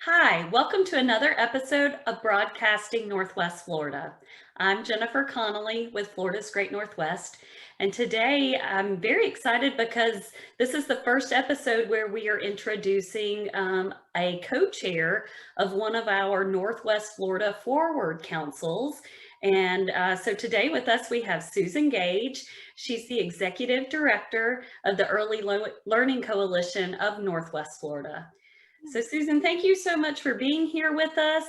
Hi, welcome to another episode of Broadcasting Northwest Florida. I'm Jennifer Connolly with Florida's Great Northwest, and today I'm very excited because this is the first episode where we are introducing a co-chair of one of our Northwest Florida Forward Councils. And so today with us we have Suzan Gage. She's the Executive Director of the Early Learning Coalition of Northwest Florida. So Suzan, thank you so much for being here with us.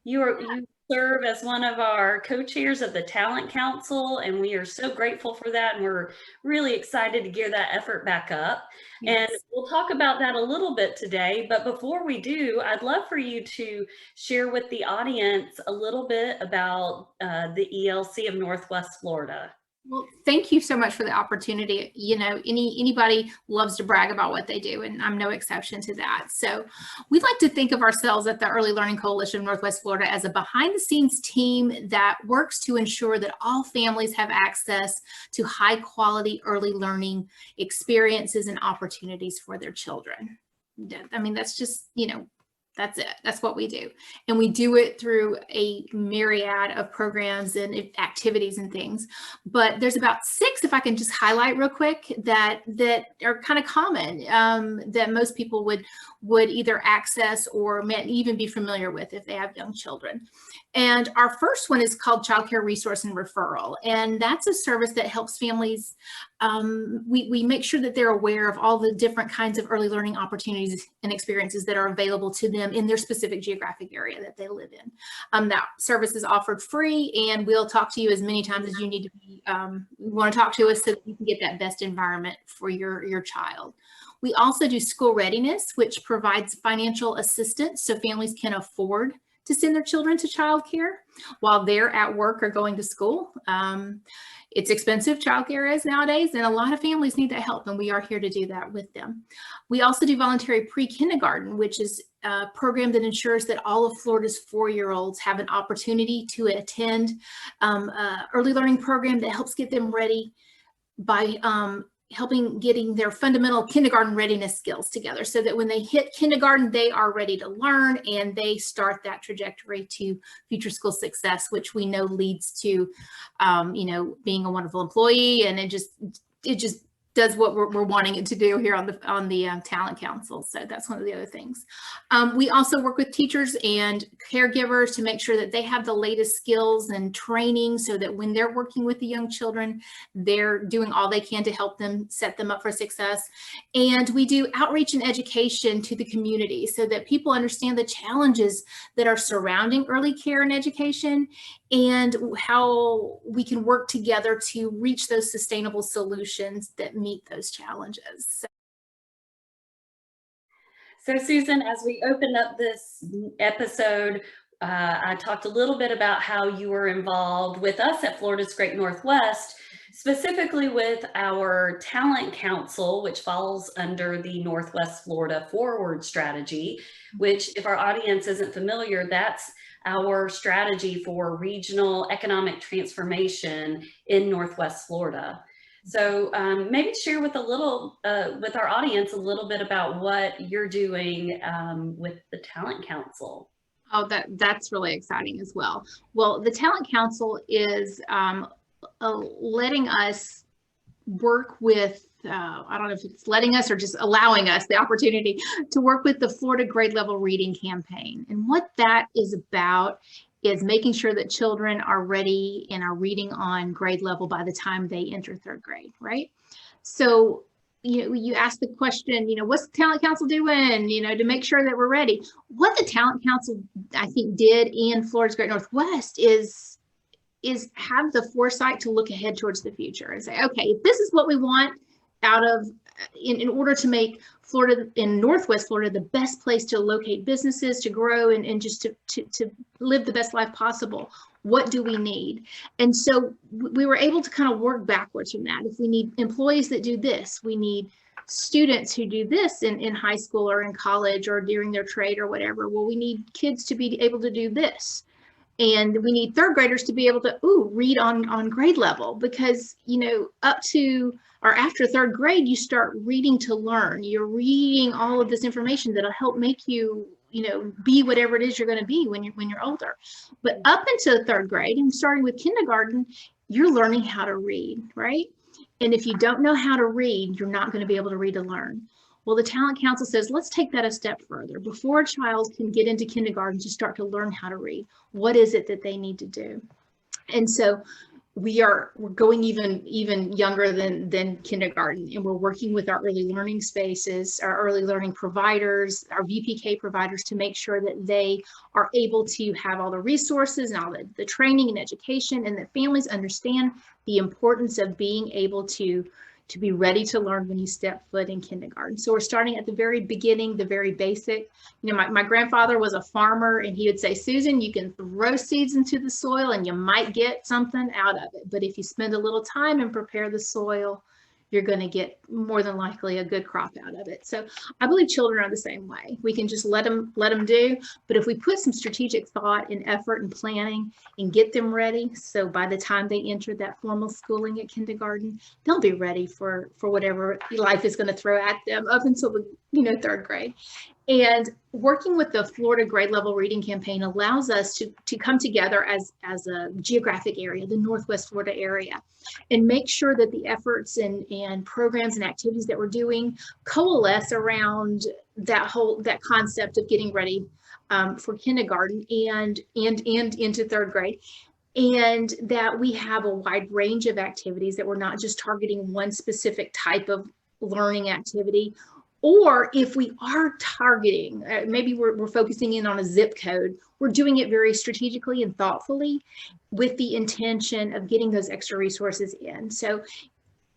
You serve as one of our co-chairs of the Talent Council, and we are so grateful for that, and we're really excited to gear that effort back up. Yes. And we'll talk about that a little bit today, but before we do, I'd love for you to share with the audience a little bit about the ELC of Northwest Florida. Well, thank you so much for the opportunity. You know, anybody loves to brag about what they do, and I'm no exception to that. So we'd like to think of ourselves at the Early Learning Coalition of Northwest Florida as a behind-the-scenes team that works to ensure that all families have access to high-quality early learning experiences and opportunities for their children. I mean, that's just, that's it. That's what we do. And we do it through a myriad of programs and activities and things. But there's about 6, if I can just highlight real quick, that are kind of common, that most people would either access or may even be familiar with if they have young children. And our first one is called Child Care Resource and Referral. And that's a service that helps families. We make sure that they're aware of all the different kinds of early learning opportunities and experiences that are available to them in their specific geographic area that they live in. That service is offered free, and we'll talk to you as many times as you need to be, want to talk to us so that you can get that best environment for your child. We also do school readiness, which provides financial assistance so families can afford to send their children to childcare while they're at work or going to school. It's expensive, childcare is nowadays, and a lot of families need that help, and we are here to do that with them. We also do Voluntary Pre-Kindergarten, which is a program that ensures that all of Florida's 4-year-olds have an opportunity to attend an early learning program that helps get them ready by getting their fundamental kindergarten readiness skills together so that when they hit kindergarten, they are ready to learn and they start that trajectory to future school success, which we know leads to, being a wonderful employee, and it just does what we're wanting it to do here on the Talent Council. So that's one of the other things. We also work with teachers and caregivers to make sure that they have the latest skills and training so that when they're working with the young children, they're doing all they can to help them set them up for success. And we do outreach and education to the community so that people understand the challenges that are surrounding early care and education and how we can work together to reach those sustainable solutions that meet those challenges. So Suzan, as we open up this episode, I talked a little bit about how you were involved with us at Florida's Great Northwest, specifically with our Talent Council, which falls under the Northwest Florida Forward Strategy, which, if our audience isn't familiar, that's our strategy for regional economic transformation in Northwest Florida. So maybe share with with our audience a little bit about what you're doing with the Talent Council. Oh, that's really exciting as well. Well, the Talent Council is letting us work with, I don't know if it's letting us or just allowing us the opportunity to work with the Florida Grade Level Reading Campaign. And what that is about is making sure that children are ready and are reading on grade level by the time they enter 3rd grade, right? So, you ask the question, what's the Talent Council doing, to make sure that we're ready? What the Talent Council, I think, did in Florida's Great Northwest is have the foresight to look ahead towards the future and say, okay, if this is what we want in order to make Florida and Northwest Florida the best place to locate businesses, to grow, and just to live the best life possible, what do we need? And so we were able to kind of work backwards from that. If we need employees that do this, we need students who do this in high school or in college or during their trade or whatever. Well, we need kids to be able to do this. And we need 3rd graders to be able to read on grade level, because up to or after 3rd grade you start reading to learn. You're reading all of this information that'll help make you be whatever it is you're going to be when you're older. But up into third grade and starting with kindergarten, you're learning how to read, right? And if you don't know how to read, you're not going to be able to read and learn. Well, the Talent Council says, let's take that a step further. Before a child can get into kindergarten to start to learn how to read, what is it that they need to do? And so we're going even younger than kindergarten, and we're working with our early learning spaces, our early learning providers, our VPK providers, to make sure that they are able to have all the resources and all the training and education, and that families understand the importance of being able to be ready to learn when you step foot in kindergarten. So we're starting at the very beginning, the very basic. My grandfather was a farmer, and he would say, Susan, you can throw seeds into the soil and you might get something out of it. But if you spend a little time and prepare the soil, you're going to get more than likely a good crop out of it. So I believe children are the same way. We can just let them do. But if we put some strategic thought and effort and planning and get them ready, so by the time they enter that formal schooling at kindergarten, they'll be ready for whatever life is going to throw at them up until the third grade. And working with the Florida Grade Level Reading Campaign allows us to come together as a geographic area, the Northwest Florida area, and make sure that the efforts and programs and activities that we're doing coalesce around that concept of getting ready for kindergarten and into third grade. And that we have a wide range of activities, that we're not just targeting one specific type of learning activity. Or if we are targeting, maybe we're focusing in on a zip code, we're doing it very strategically and thoughtfully with the intention of getting those extra resources in. So,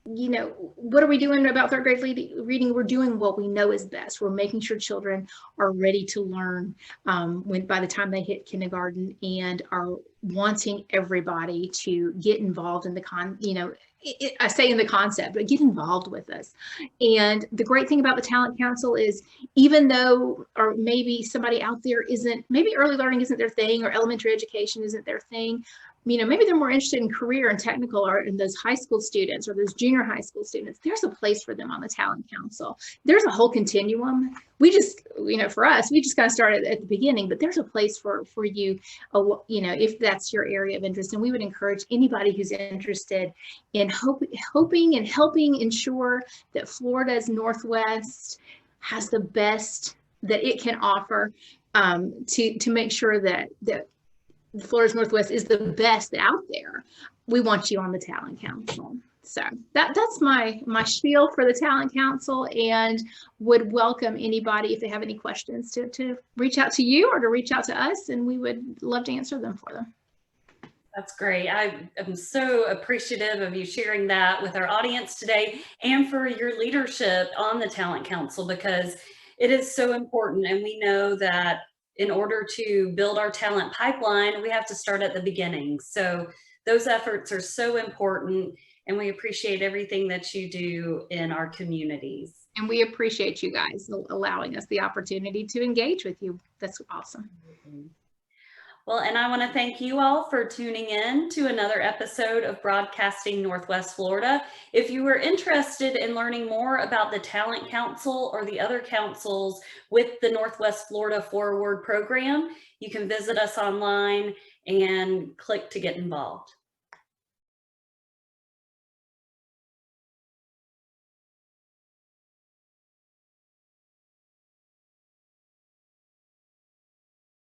what are we doing about third grade reading? We're doing what we know is best. We're making sure children are ready to learn by the time they hit kindergarten, and are wanting everybody to get involved in the I say in the concept, but get involved with us. And the great thing about the Talent Council is, even though, or maybe somebody out there maybe early learning isn't their thing, or elementary education isn't their thing, maybe they're more interested in career and technical, or in those high school students or those junior high school students. There's a place for them on the Talent Council. There's a whole continuum. We just, for us, we just kind of started at the beginning, but there's a place for you, if that's your area of interest. And we would encourage anybody who's interested in hoping and helping ensure that Florida's Northwest has the best that it can offer, to make sure that Florida's Northwest is the best out there. We want you on the Talent Council. So that's my spiel for the Talent Council, and would welcome anybody, if they have any questions, to reach out to you or to reach out to us, and we would love to answer them for them. That's great. I am so appreciative of you sharing that with our audience today, and for your leadership on the Talent Council, because it is so important. And we know that in order to build our talent pipeline, we have to start at the beginning. So those efforts are so important, and we appreciate everything that you do in our communities. And we appreciate you guys allowing us the opportunity to engage with you. That's awesome. Well, and I want to thank you all for tuning in to another episode of Broadcasting Northwest Florida. If you were interested in learning more about the Talent Council or the other councils with the Northwest Florida Forward program, you can visit us online and click to get involved.